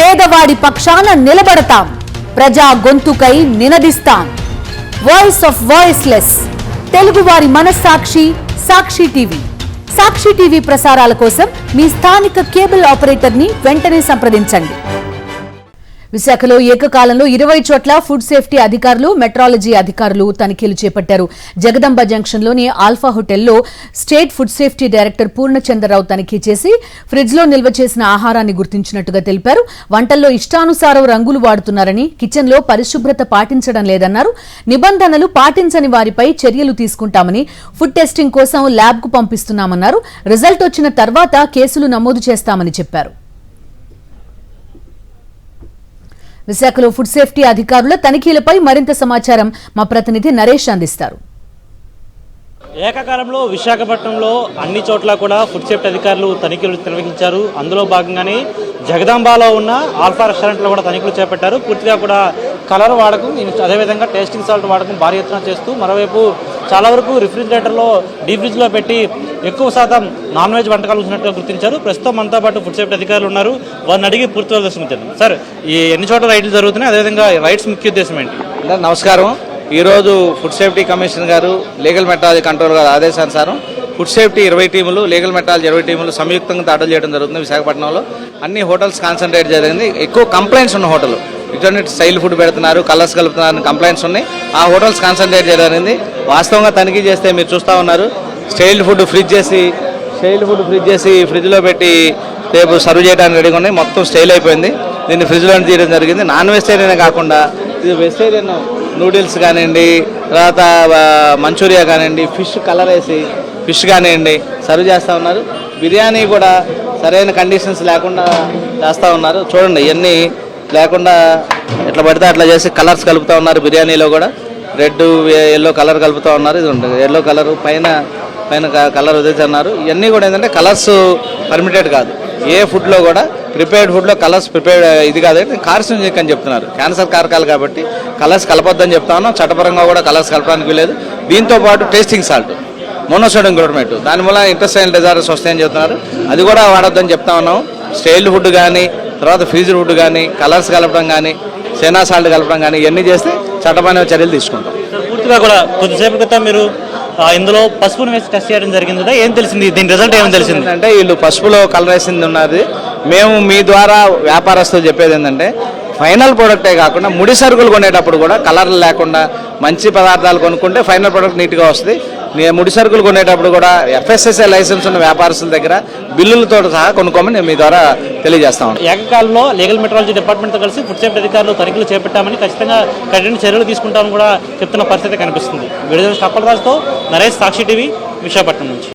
పేదవాడి పక్షాన నిలబడతాం, ప్రజా గొంతుకై నినదిస్తాం. వాయిస్ ఆఫ్ వాయిస్లెస్, తెలుగువారి మనస్సాక్షి, సాక్షి టీవీ. సాక్షి టీవీ ప్రసారాల కోసం మీ స్థానిక కేబుల్ ఆపరేటర్ ని వెంటనే సంప్రదించండి. విశాఖలో ఏకకాలంలో 20 చోట్ల ఫుడ్ సేఫ్టీ అధికారులు, మెట్రాలజీ అధికారులు తనిఖీలు చేపట్టారు. జగదంబ జంక్షన్లోని ఆల్ఫా హోటల్లో state food safety director Purnachandrarao తనిఖీ చేసి ఫ్రిడ్జ్ లో నిల్వ చేసిన ఆహారాన్ని గుర్తించినట్టుగా తెలిపారు. వంటల్లో ఇష్టానుసారం రంగులు వాడుతున్నారని, కిచెన్ లో పరిశుభ్రత పాటించడం లేదన్నారు. నిబంధనలు పాటించని వారిపై చర్యలు తీసుకుంటామని, ఫుడ్ టెస్టింగ్ కోసం ల్యాబ్ కు పంపిస్తున్నామన్నారు. రిజల్ట్ వచ్చిన తర్వాత కేసులు నమోదు చేస్తామని చెప్పారు. విశాఖలో ఫుడ్ సేఫ్టీ అధికారుల తనిఖీలపై మరింత సమాచారం మా ప్రతినిధి నరేష్ అందిస్తారు. ఏకకాలంలో విశాఖపట్నంలో అన్ని చోట్ల కూడా ఫుడ్ సేఫ్టీ అధికారులు తనిఖీలు నిర్వహించారు. అందులో భాగంగానే జగదాంబాలో ఉన్న ఆల్ఫా రెస్టారెంట్లో కూడా తనిఖీలు చేపట్టారు. పూర్తిగా కూడా కలర్ వాడకం, అదేవిధంగా టేస్టింగ్ సాల్ట్ వాడకం భారీ ఎత్తున చేస్తూ, మరోవైపు చాలా వరకు రిఫ్రిజిరేటర్లో డీప్ ఫ్రిడ్జ్లో పెట్టి ఎక్కువ శాతం నాన్ వెజ్ వంటకాలు ఉంచినట్టుగా గుర్తించారు. ప్రస్తుతం మనతో పాటు ఫుడ్ సేఫ్టీ అధికారులు ఉన్నారు. వారిని అడిగి పూర్తి దర్శనం. సార్, ఈ ఎన్ని చోట్ల రైడ్లు జరుగుతున్నాయి, అదేవిధంగా రైడ్స్ ముఖ్య ఉద్దేశం ఏంటి? నమస్కారం. ఈరోజు ఫుడ్ సేఫ్టీ కమిషన్ గారు, లీగల్ మెట్రాలజీ కంట్రోల్ గారు ఆదేశానుసారం ఫుడ్ సేఫ్టీ 20 టీములు, లీగల్ మెట్రాలజీ 20 టీములు సంయుక్తంగా దాడులు చేయడం జరుగుతుంది. విశాఖపట్నంలో అన్ని హోటల్స్ కాన్సన్ట్రేట్ జరిగింది. ఎక్కువ కంప్లైంట్స్ ఉన్న హోటల్, ఇటువంటి స్టైల్ ఫుడ్ పెడుతున్నారు, కలర్స్ కలుపుతున్నారు కంప్లైంట్స్ ఉన్నాయి. ఆ హోటల్స్ కాన్సన్ట్రేట్ జరిగింది. వాస్తవంగా తనిఖీ చేస్తే మీరు చూస్తూ ఉన్నారు, స్టైల్ ఫుడ్ ఫ్రిడ్జ్ చేసి ఫ్రిడ్జ్లో పెట్టి రేపు సర్వ్ చేయడానికి రెడీగా ఉన్నాయి. మొత్తం స్టైల్ అయిపోయింది. దీన్ని ఫ్రిడ్జ్లో తీయడం జరిగింది. నాన్ వెజిటేరియనే కాకుండా ఇది వెజిటేరియన్ నూడిల్స్ కానివ్వండి, తర్వాత మంచూరియా కానివ్వండి, ఫిష్ కలర్ వేసి ఫిష్ కానివ్వండి సర్వ్ చేస్తూ ఉన్నారు. బిర్యానీ కూడా సరైన కండిషన్స్ లేకుండా చేస్తూ ఉన్నారు. చూడండి, ఇవన్నీ లేకుండా ఎట్లా పడితే అట్లా చేసి కలర్స్ కలుపుతూ ఉన్నారు. బిర్యానీలో కూడా రెడ్, ఎల్లో కలర్ కలుపుతూ ఉన్నారు. ఇది ఉంటుంది ఎల్లో కలర్, పైన కలర్ వదిలేస్తున్నారు. ఇవన్నీ కూడా ఏంటంటే కలర్స్ పర్మిటెడ్ కాదు. ఏ ఫుడ్లో కూడా ప్రిపేర్డ్ ఫుడ్లో కలర్స్ ప్రిపేర్డ్ ఇది కాదంటే కార్సినోజెనిక్ అని చెప్తున్నారు. క్యాన్సర్ కారకాలు కాబట్టి కలర్స్ కలపొద్దని చెప్తా ఉన్నాం. చట్టపరంగా కూడా కలర్స్ కలపడానికి వీలేదు. దీంతో పాటు టేస్టింగ్ సాల్ట్, మోనోసోడియం గ్లూటమేట్, దానివల్ల ఇంటెస్టైనల్ డిజార్డర్స్ వస్తాయని చెప్తున్నారు. అది కూడా వాడొద్దని చెప్తా ఉన్నాం. స్టైల్డ్ ఫుడ్ కానీ, తర్వాత ఫ్రీజ్డ్ ఫుడ్ కానీ, కలర్స్ కలపడం కానీ, చైనా సాల్ట్ కలపడం కానీ ఇవన్నీ చేస్తే చట్టపరమైన చర్యలు తీసుకుంటాం. పూర్తిగా కూడా కొద్దిసేపు క్రితం మీరు ఇందులో పసుపును వేసి టెస్ట్ చేయడం జరిగింది కదా, ఏం తెలిసింది? దీని రిజల్ట్ ఏమని తెలిసింది? అంటే వీళ్ళు పసుపులో కలర్ వేసింది ఉన్నది. మేము మీ ద్వారా వ్యాపారస్తులు చెప్పేది ఏంటంటే, ఫైనల్ ప్రోడక్టే కాకుండా ముడి సరుకులు కొనేటప్పుడు కూడా కలర్లు లేకుండా మంచి పదార్థాలు కొనుక్కుంటే ఫైనల్ ప్రోడక్ట్ నీట్గా వస్తుంది. ముడి సరుకులు కొనేటప్పుడు కూడా FSSAI లైసెన్స్ ఉన్న వ్యాపారస్తుల దగ్గర బిల్లులతో సహా కొనుక్కోమని నేను మీ ద్వారా తెలియజేస్తాం. ఏకకాలంలో లీగల్ మెట్రాలజీ డిపార్ట్మెంట్తో కలిసి ఫుడ్ సేఫ్టీ అధికారులు తనిఖీలు చేపట్టామని, ఖచ్చితంగా కఠిన చర్యలు తీసుకుంటామని కూడా చెప్తున్న పరిస్థితి కనిపిస్తుంది. విడుదల కప్పలరాజుతో నరేష్, సాక్షి టీవీ, విశాఖపట్నం నుంచి.